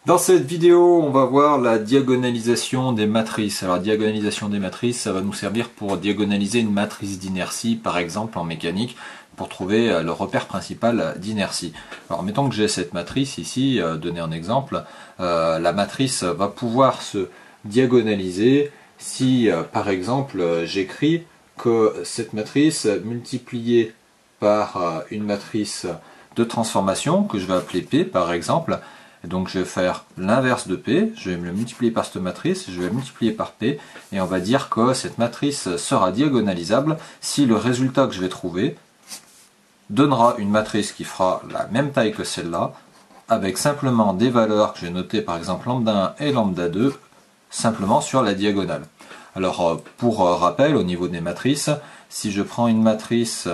Dans cette vidéo, on va voir la diagonalisation des matrices. Alors, diagonalisation des matrices, ça va nous servir pour diagonaliser une matrice d'inertie, par exemple en mécanique, pour trouver le repère principal d'inertie. Alors, mettons que j'ai cette matrice ici, donner un exemple. La matrice va pouvoir se diagonaliser si, par exemple, j'écris que cette matrice multipliée par une matrice de transformation, que je vais appeler P, par exemple. Donc je vais faire l'inverse de P, je vais le multiplier par cette matrice, je vais multiplier par P, et on va dire que cette matrice sera diagonalisable si le résultat que je vais trouver donnera une matrice qui fera la même taille que celle-là, avec simplement des valeurs que j'ai notées, par exemple lambda 1 et lambda 2, simplement sur la diagonale. Alors pour rappel, au niveau des matrices, si je prends une matrice,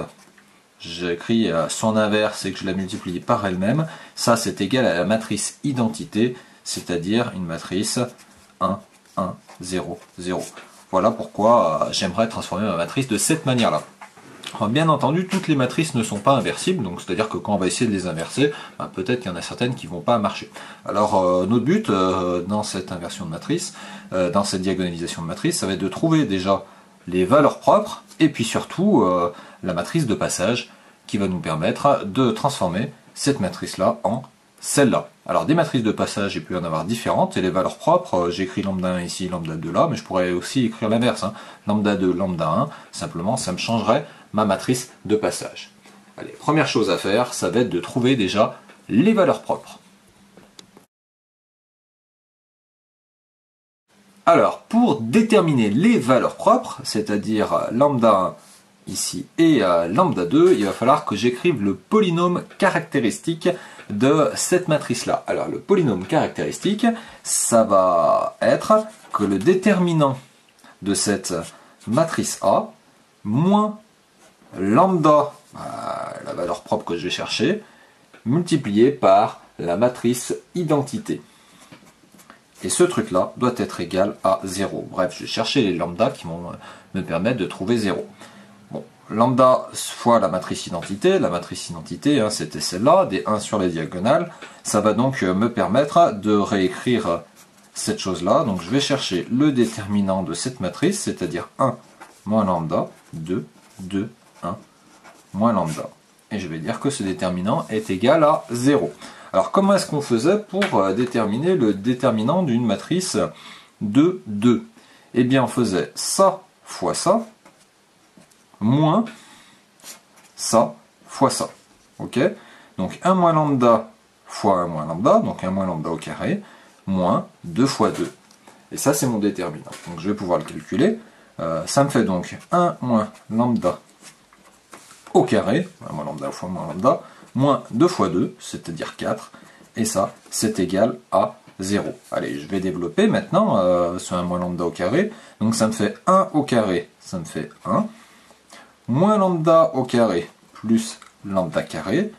j'écris son inverse et que je la multiplie par elle-même, ça c'est égal à la matrice identité, c'est-à-dire une matrice 1, 1, 0, 0. Voilà pourquoi j'aimerais transformer ma matrice de cette manière-là. Bien entendu, toutes les matrices ne sont pas inversibles, donc c'est-à-dire que quand on va essayer de les inverser, peut-être qu'il y en a certaines qui ne vont pas marcher. Alors notre but dans cette inversion de matrice, dans cette diagonalisation de matrice, ça va être de trouver déjà les valeurs propres, et puis surtout la matrice de passage qui va nous permettre de transformer cette matrice-là en celle-là. Alors des matrices de passage, il peut y en avoir différentes, et les valeurs propres, j'écris lambda 1 ici, lambda 2 là, mais je pourrais aussi écrire l'inverse, lambda 2, lambda 1, simplement ça me changerait ma matrice de passage. Allez, première chose à faire, ça va être de trouver déjà les valeurs propres. Alors, pour déterminer les valeurs propres, c'est-à-dire lambda 1 ici et lambda 2, il va falloir que j'écrive le polynôme caractéristique de cette matrice-là. Alors, le polynôme caractéristique, ça va être que le déterminant de cette matrice A moins lambda, la valeur propre que je vais chercher, multiplié par la matrice identité. Et ce truc-là doit être égal à 0. Bref, je vais chercher les lambda qui vont me permettre de trouver 0. Bon, lambda fois la matrice identité c'était celle-là, des 1 sur la diagonale. Ça va donc me permettre de réécrire cette chose-là. Donc je vais chercher le déterminant de cette matrice, c'est-à-dire 1 moins lambda, 2, 2, 1, moins lambda. Et je vais dire que ce déterminant est égal à 0. Alors comment est-ce qu'on faisait pour déterminer le déterminant d'une matrice de 2? Eh bien on faisait ça fois ça, moins ça fois ça. Ok? Donc 1 moins lambda fois 1 moins lambda, donc 1 moins lambda au carré, moins 2 fois 2. Et ça c'est mon déterminant. Donc je vais pouvoir le calculer. Ça me fait donc 1 moins lambda au carré, moins lambda fois moins lambda, moins 2 fois 2, c'est-à-dire 4, et ça, c'est égal à 0. Allez, je vais développer maintenant ce 1 moins lambda au carré, donc ça me fait 1 au carré, ça me fait 1, moins lambda au carré, plus lambda carré,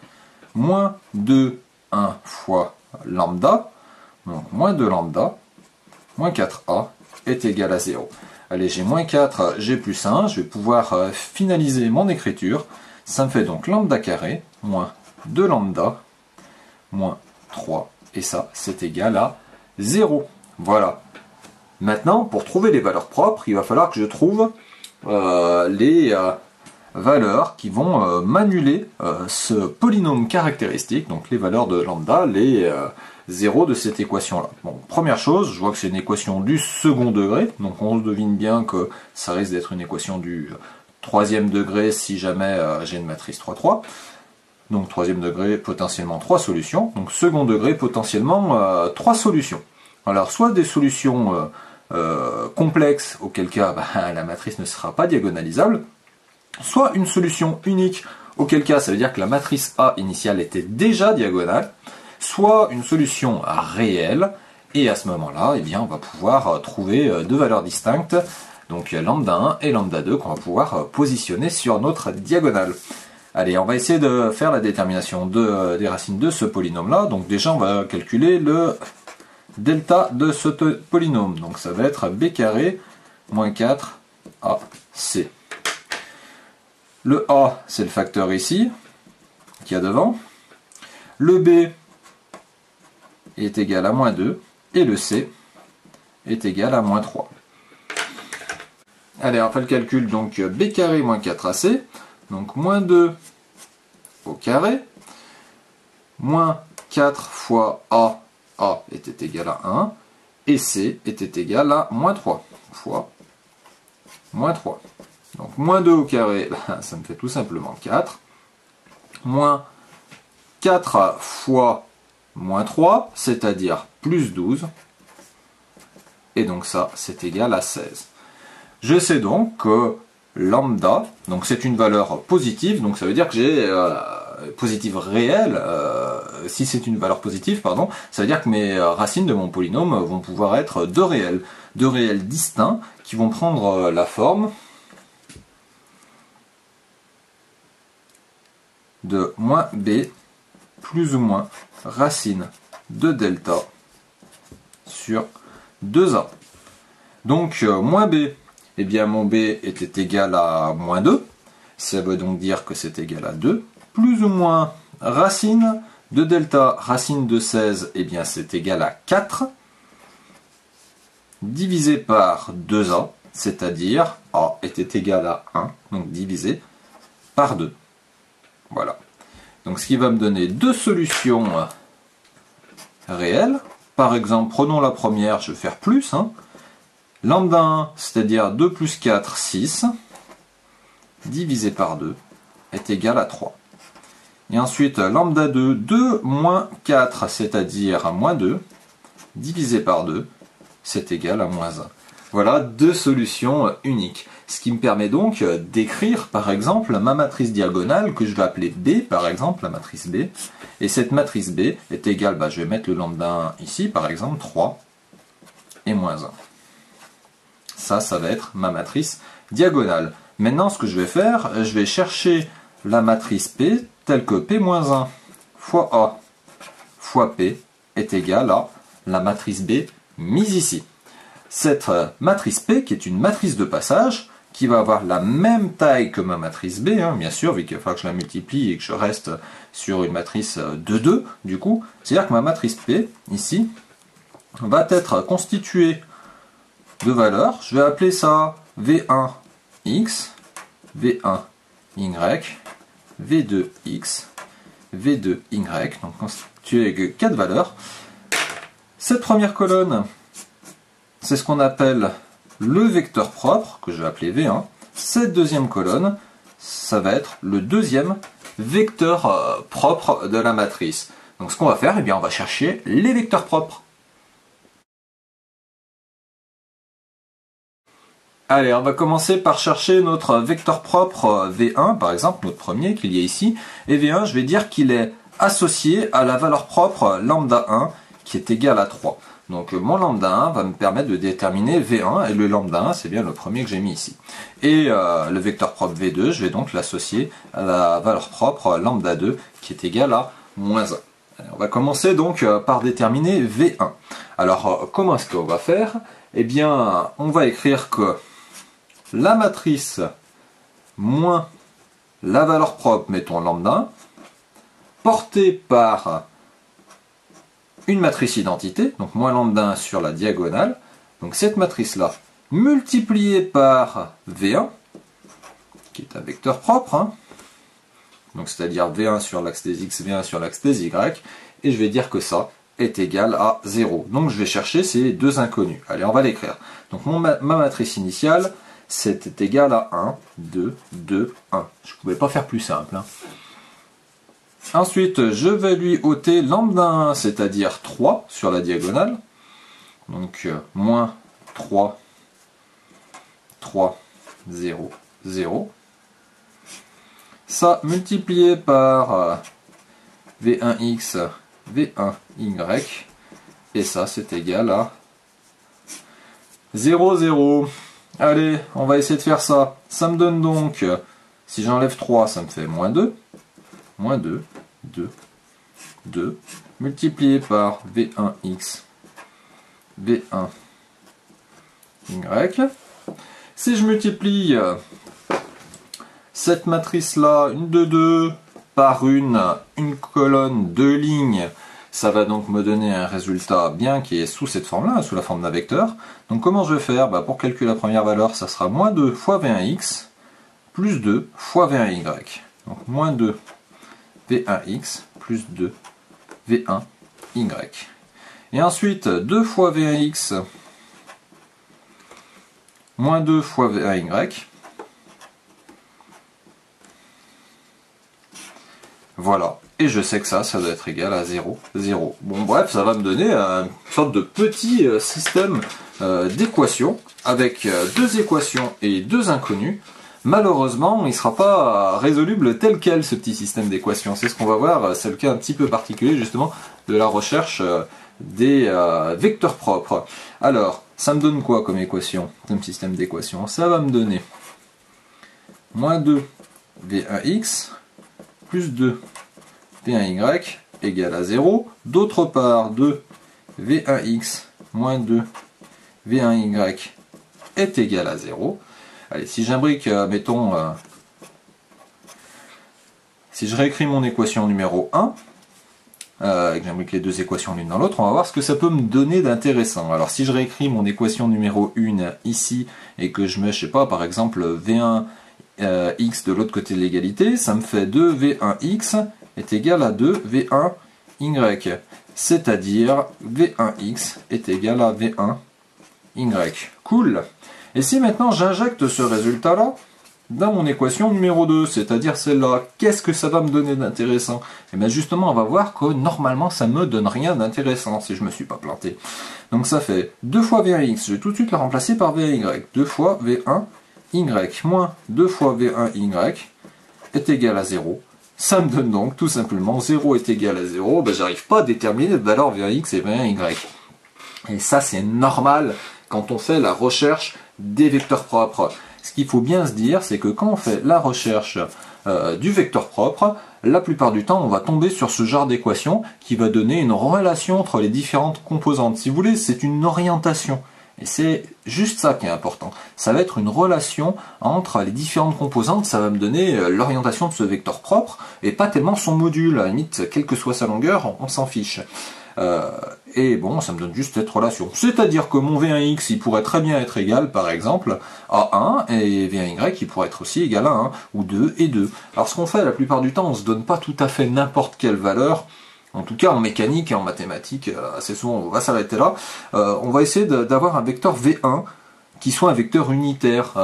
moins 2, 1 fois lambda, donc moins 2 lambda, moins 4a est égal à 0. Allez, j'ai moins 4, j'ai plus 1, je vais pouvoir finaliser mon écriture. Ça me fait donc lambda carré, moins 2 lambda, moins 3, et ça, c'est égal à 0. Voilà. Maintenant, pour trouver les valeurs propres, il va falloir que je trouve les valeurs qui vont m'annuler ce polynôme caractéristique, donc les valeurs de lambda, les 0 de cette équation-là. Bon, première chose, je vois que c'est une équation du second degré, donc on devine bien que ça risque d'être une équation du troisième degré si jamais j'ai une matrice 3, 3. Donc troisième degré, potentiellement 3 solutions. Donc second degré, potentiellement 3 solutions. Alors soit des solutions complexes, auquel cas la matrice ne sera pas diagonalisable, soit une solution unique, auquel cas ça veut dire que la matrice A initiale était déjà diagonale, soit une solution réelle, et à ce moment-là, eh bien, on va pouvoir trouver deux valeurs distinctes, donc lambda 1 et lambda 2, qu'on va pouvoir positionner sur notre diagonale. Allez, on va essayer de faire la détermination des racines de ce polynôme-là. Donc déjà, on va calculer le delta de ce polynôme. Donc ça va être b carré moins 4ac. Le a, c'est le facteur ici, qu'il y a devant. Le b est égal à moins 2 et le C est égal à moins 3. Allez, on fait le calcul, donc B carré moins 4AC, donc moins 2 au carré, moins 4 fois A était égal à 1, et C était égal à moins 3 fois moins 3. Donc moins 2 au carré, ça me fait tout simplement 4, moins 4 fois moins 3, c'est-à-dire plus 12, et donc ça, c'est égal à 16. Je sais donc que lambda, donc c'est une valeur positive, donc ça veut dire que j'ai positive réelle, si c'est une valeur positive, pardon, ça veut dire que mes racines de mon polynôme vont pouvoir être deux réels distincts, qui vont prendre la forme de moins b plus ou moins racine de delta sur 2a. Donc moins b, eh bien mon b était égal à moins 2, ça veut donc dire que c'est égal à 2, plus ou moins racine de delta, racine de 16, eh bien c'est égal à 4, divisé par 2a, c'est-à-dire a était égal à 1, donc divisé par 2. Voilà. Donc ce qui va me donner deux solutions réelles. Par exemple, prenons la première, je vais faire plus. Lambda 1, c'est-à-dire 2 plus 4, 6, divisé par 2, est égal à 3. Et ensuite, lambda 2, 2 moins 4, c'est-à-dire moins 2, divisé par 2, c'est égal à moins 1. Voilà deux solutions uniques. Ce qui me permet donc d'écrire, par exemple, ma matrice diagonale que je vais appeler B, par exemple, la matrice B. Et cette matrice B est égale, je vais mettre le lambda 1 ici, par exemple, 3 et moins 1. Ça va être ma matrice diagonale. Maintenant, ce que je vais faire, je vais chercher la matrice P telle que P-1 fois A fois P est égal à la matrice B mise ici. Cette matrice P, qui est une matrice de passage, qui va avoir la même taille que ma matrice B, bien sûr, vu qu'il va falloir que je la multiplie et que je reste sur une matrice de 2, du coup, c'est-à-dire que ma matrice P, ici, va être constituée de valeurs. Je vais appeler ça V1x, V1y, V2x, V2y, donc constitué de 4 valeurs. Cette première colonne, c'est ce qu'on appelle le vecteur propre, que je vais appeler V1. Cette deuxième colonne, ça va être le deuxième vecteur propre de la matrice. Donc ce qu'on va faire, on va chercher les vecteurs propres. Allez, on va commencer par chercher notre vecteur propre V1, par exemple, notre premier qu'il y a ici. Et V1, je vais dire qu'il est associé à la valeur propre lambda 1, qui est égale à 3. Donc mon lambda 1 va me permettre de déterminer V1, et le lambda 1, c'est bien le premier que j'ai mis ici. Et le vecteur propre V2, je vais donc l'associer à la valeur propre lambda 2, qui est égale à moins 1. On va commencer donc par déterminer V1. Alors, comment est-ce qu'on va faire? Eh bien, on va écrire que la matrice moins la valeur propre, mettons lambda 1, portée par une matrice identité, donc moins lambda 1 sur la diagonale, donc cette matrice-là, multipliée par V1, qui est un vecteur propre, donc c'est-à-dire V1 sur l'axe des X, V1 sur l'axe des Y, et je vais dire que ça est égal à 0. Donc je vais chercher ces deux inconnus. Allez, on va l'écrire. Donc ma matrice initiale, c'était égal à 1, 2, 2, 1. Je ne pouvais pas faire plus simple. Ensuite, je vais lui ôter lambda 1, c'est-à-dire 3 sur la diagonale. Donc, moins 3, 3, 0, 0. Ça, multiplié par V1x, V1y. Et ça, c'est égal à 0, 0. Allez, on va essayer de faire ça. Ça me donne donc, si j'enlève 3, ça me fait moins 2. Moins 2, 2, 2, multiplié par V1x, V1y. Si je multiplie cette matrice-là, une de 2, par une colonne, deux lignes, Ça va donc me donner un résultat bien qui est sous cette forme-là, sous la forme d'un vecteur. Donc comment je vais faire? Pour calculer la première valeur, ça sera moins 2 fois V1x plus 2 fois V1y. Donc moins 2 V1x plus 2 V1y. Et ensuite, 2 fois V1x moins 2 fois V1y. Voilà. Et je sais que ça doit être égal à 0, 0. Bon bref, ça va me donner une sorte de petit système d'équations avec deux équations et deux inconnus. Malheureusement, il ne sera pas résoluble tel quel ce petit système d'équations. C'est ce qu'on va voir, c'est le cas un petit peu particulier justement de la recherche des vecteurs propres. Alors, ça me donne quoi comme équation, comme système d'équations? Ça va me donner moins 2 V1x plus 2 V1y égale à 0. D'autre part, 2 V1x moins 2 V1y est égal à 0. Allez, si j'imbrique, mettons, si je réécris mon équation numéro 1, et que j'imbrique les deux équations l'une dans l'autre, on va voir ce que ça peut me donner d'intéressant. Alors si je réécris mon équation numéro 1 ici, et que je mets, je sais pas, par exemple V1 x de l'autre côté de l'égalité, ça me fait 2 V1x est égal à 2 V1y. C'est-à-dire V1x est égal à V1y. Cool. Et si maintenant j'injecte ce résultat-là dans mon équation numéro 2, c'est-à-dire celle-là, qu'est-ce que ça va me donner d'intéressant? Et bien justement, on va voir que normalement ça me donne rien d'intéressant si je me suis pas planté. Donc ça fait 2 fois V1x, je vais tout de suite le remplacer par V1y. 2 fois V1y moins 2 fois V1y est égal à 0. Ça me donne donc tout simplement 0 est égal à 0. J'arrive pas à déterminer de valeur V1x et V1y. Et ça c'est normal quand on fait la recherche des vecteurs propres. Ce qu'il faut bien se dire, c'est que quand on fait la recherche du vecteur propre, la plupart du temps, on va tomber sur ce genre d'équation qui va donner une relation entre les différentes composantes. Si vous voulez, c'est une orientation. Et c'est juste ça qui est important. Ça va être une relation entre les différentes composantes, ça va me donner l'orientation de ce vecteur propre, et pas tellement son module. À la limite, quelle que soit sa longueur, on s'en fiche. Et bon, ça me donne juste cette relation. C'est-à-dire que mon V1x, il pourrait très bien être égal, par exemple, à 1, et V1y, il pourrait être aussi égal à 1, ou 2 et 2. Alors ce qu'on fait la plupart du temps, on ne se donne pas tout à fait n'importe quelle valeur. En tout cas, en mécanique et en mathématiques, assez souvent, on va s'arrêter là. On va essayer d'avoir un vecteur V1 qui soit un vecteur unitaire,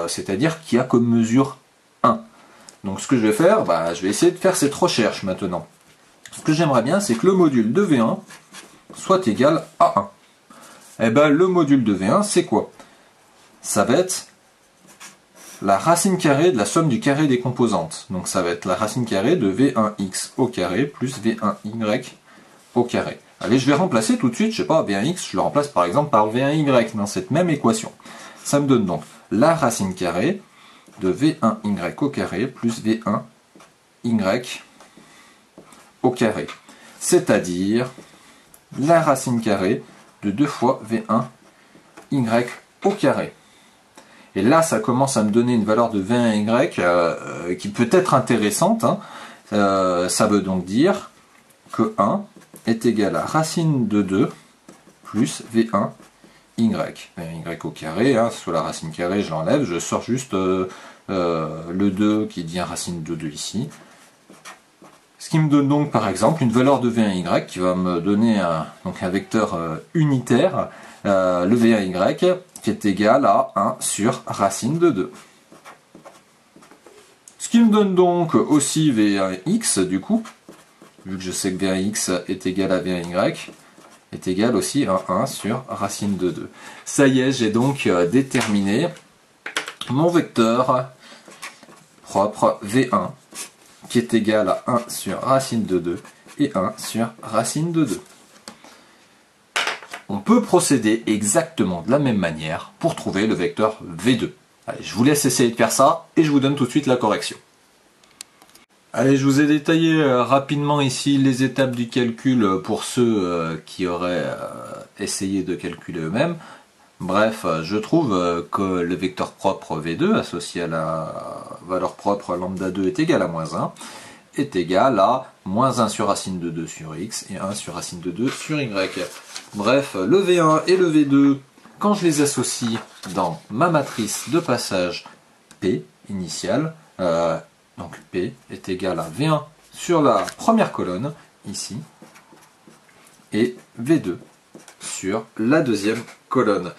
c'est-à-dire qui a comme mesure 1. Donc ce que je vais faire, je vais essayer de faire cette recherche maintenant. Ce que j'aimerais bien, c'est que le module de V1 soit égal à 1. Et le module de V1, c'est quoi? Ça va être la racine carrée de la somme du carré des composantes. Donc ça va être la racine carrée de V1x au carré plus V1y au carré. Allez, je vais remplacer tout de suite, je sais pas, V1x, je le remplace par exemple par V1y dans cette même équation. Ça me donne donc la racine carrée de V1y au carré plus V1y au carré. C'est-à-dire la racine carrée de 2 fois V1y au carré. Et là, ça commence à me donner une valeur de V1y qui peut être intéressante. Ça veut donc dire que 1 est égal à racine de 2 plus V1y. V1y au carré, soit la racine carrée, je l'enlève, je sors juste le 2 qui devient racine de 2 ici. Ce qui me donne donc par exemple une valeur de V1y qui va me donner un vecteur unitaire, le V1y, qui est égal à 1 sur racine de 2. Ce qui me donne donc aussi V1x, du coup, vu que je sais que V1x est égal à V1y, est égal aussi à 1 sur racine de 2. Ça y est, j'ai donc déterminé mon vecteur propre V1, qui est égal à 1 sur racine de 2 et 1 sur racine de 2. On peut procéder exactement de la même manière pour trouver le vecteur V2. Allez, je vous laisse essayer de faire ça et je vous donne tout de suite la correction. Allez, je vous ai détaillé rapidement ici les étapes du calcul pour ceux qui auraient essayé de calculer eux-mêmes. Bref, je trouve que le vecteur propre V2 associé à la valeur propre lambda 2 est égal à moins 1 est égal à moins 1 sur racine de 2 sur x et 1 sur racine de 2 sur y. Bref, le V1 et le V2, quand je les associe dans ma matrice de passage P initiale, donc P est égal à V1 sur la première colonne, ici, et V2 sur la deuxième colonne.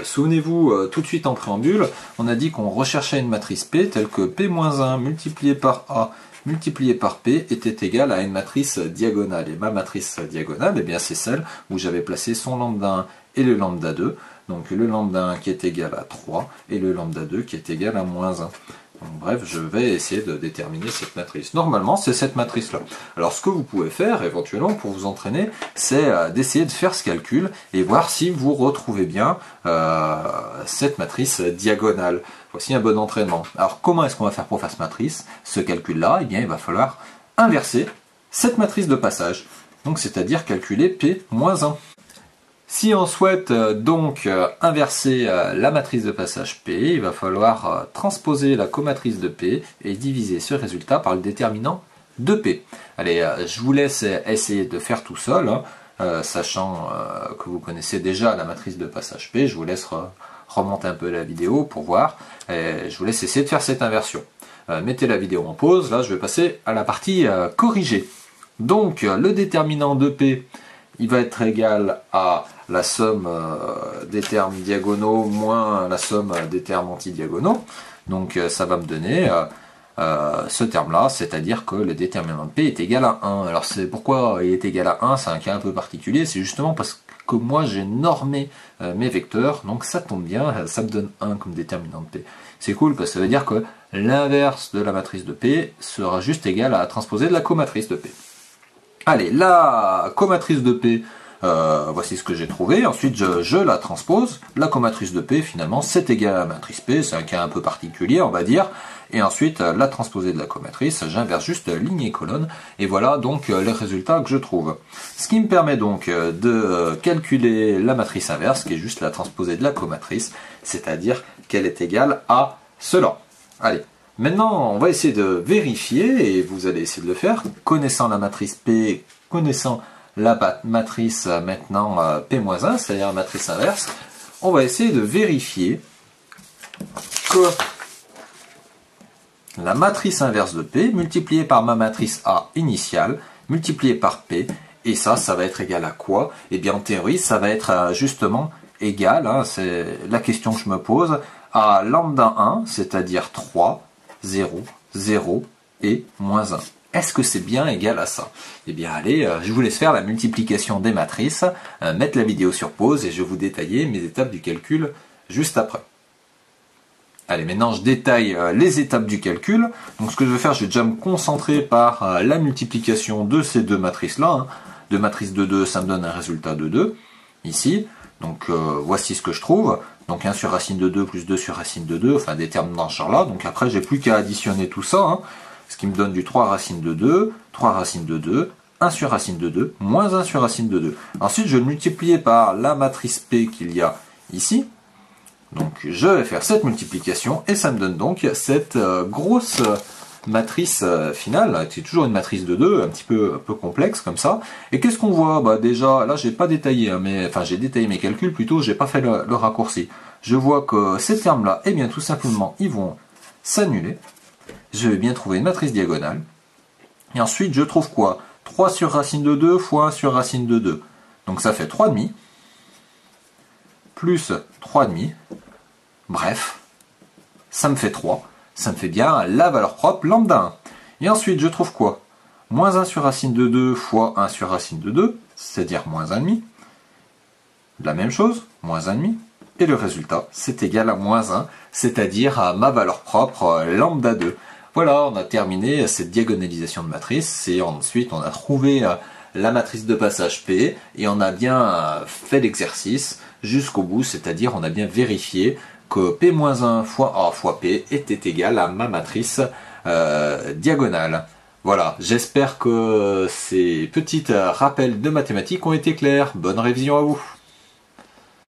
Souvenez-vous, tout de suite en préambule, on a dit qu'on recherchait une matrice P telle que P-1 multiplié par A multiplié par P était égal à une matrice diagonale. Et ma matrice diagonale, eh bien, c'est celle où j'avais placé son lambda 1 et le lambda 2. Donc le lambda 1 qui est égal à 3 et le lambda 2 qui est égal à moins 1. Donc, bref, je vais essayer de déterminer cette matrice. Normalement, c'est cette matrice-là. Alors, ce que vous pouvez faire, éventuellement, pour vous entraîner, c'est d'essayer de faire ce calcul et voir si vous retrouvez bien cette matrice diagonale. Voici un bon entraînement. Alors, comment est-ce qu'on va faire pour faire cette matrice? Ce calcul-là, eh bien, il va falloir inverser cette matrice de passage. Donc, c'est-à-dire calculer P-1. Si on souhaite donc inverser la matrice de passage P, il va falloir transposer la comatrice de P et diviser ce résultat par le déterminant de P. Allez, je vous laisse essayer de faire tout seul, hein, sachant que vous connaissez déjà la matrice de passage P. Je vous laisse remonter un peu la vidéo pour voir. Et je vous laisse essayer de faire cette inversion. Mettez la vidéo en pause, là je vais passer à la partie corrigée. Donc le déterminant de P, il va être égal à la somme des termes diagonaux moins la somme des termes antidiagonaux. Donc ça va me donner ce terme-là, c'est-à-dire que le déterminant de P est égal à 1. Alors c'est pourquoi il est égal à 1, c'est un cas un peu particulier, c'est justement parce que moi j'ai normé mes vecteurs, donc ça tombe bien, ça me donne 1 comme déterminant de P. C'est cool parce que ça veut dire que l'inverse de la matrice de P sera juste égal à la transposée de la comatrice de P. Allez, la comatrice de P, voici ce que j'ai trouvé. Ensuite, je la transpose. La comatrice de P, finalement, c'est égal à la matrice P. C'est un cas un peu particulier, on va dire. Et ensuite, la transposée de la comatrice, j'inverse juste ligne et colonne. Et voilà donc les résultats que je trouve. Ce qui me permet donc de calculer la matrice inverse, qui est juste la transposée de la comatrice, c'est-à-dire qu'elle est égale à cela. Allez. Maintenant, on va essayer de vérifier, et vous allez essayer de le faire, connaissant la matrice P, connaissant la matrice maintenant P-1, c'est-à-dire la matrice inverse, on va essayer de vérifier que la matrice inverse de P, multipliée par ma matrice A initiale, multipliée par P, et ça va être égal à quoi? Eh bien, en théorie, ça va être justement égal, hein, c'est la question que je me pose, à lambda 1, c'est-à-dire 3, 0, 0 et moins 1. Est-ce que c'est bien égal à ça? Eh bien allez, je vous laisse faire la multiplication des matrices, mettre la vidéo sur pause et je vais vous détailler mes étapes du calcul juste après. Allez, maintenant je détaille les étapes du calcul. Donc ce que je vais faire, je vais déjà me concentrer par la multiplication de ces deux matrices-là. Hein. De matrice de 2, ça me donne un résultat de 2, ici. Donc voici ce que je trouve. Donc 1 sur racine de 2 plus 2 sur racine de 2, enfin des termes dans ce genre-là. Donc après, j'ai plus qu'à additionner tout ça, hein, ce qui me donne du 3 racine de 2, 3 racine de 2, 1 sur racine de 2, moins 1 sur racine de 2. Ensuite, je vais le multiplier par la matrice P qu'il y a ici. Donc je vais faire cette multiplication et ça me donne donc cette grosse matrice finale, qui est toujours une matrice de 2, un peu complexe comme ça. Et qu'est-ce qu'on voit? Bah déjà, là j'ai pas détaillé, hein, enfin j'ai détaillé mes calculs plutôt, j'ai pas fait le raccourci. Je vois que ces termes-là, eh bien tout simplement, ils vont s'annuler. Je vais bien trouver une matrice diagonale. Et ensuite, je trouve quoi? 3 sur racine de 2 fois 1 sur racine de 2. Donc ça fait 3,5. Plus 3,5. Bref, ça me fait 3. Ça me fait bien la valeur propre lambda 1. Et ensuite, je trouve quoi? Moins 1 sur racine de 2 fois 1 sur racine de 2, c'est-à-dire moins 1,5. La même chose, moins 1,5. Et le résultat, c'est égal à moins 1, c'est-à-dire à ma valeur propre lambda 2. Voilà, on a terminé cette diagonalisation de matrice. Et ensuite, on a trouvé la matrice de passage P. Et on a bien fait l'exercice jusqu'au bout, c'est-à-dire on a bien vérifié que P-1 fois A fois P était égal à ma matrice diagonale. Voilà, j'espère que ces petits rappels de mathématiques ont été clairs. Bonne révision à vous.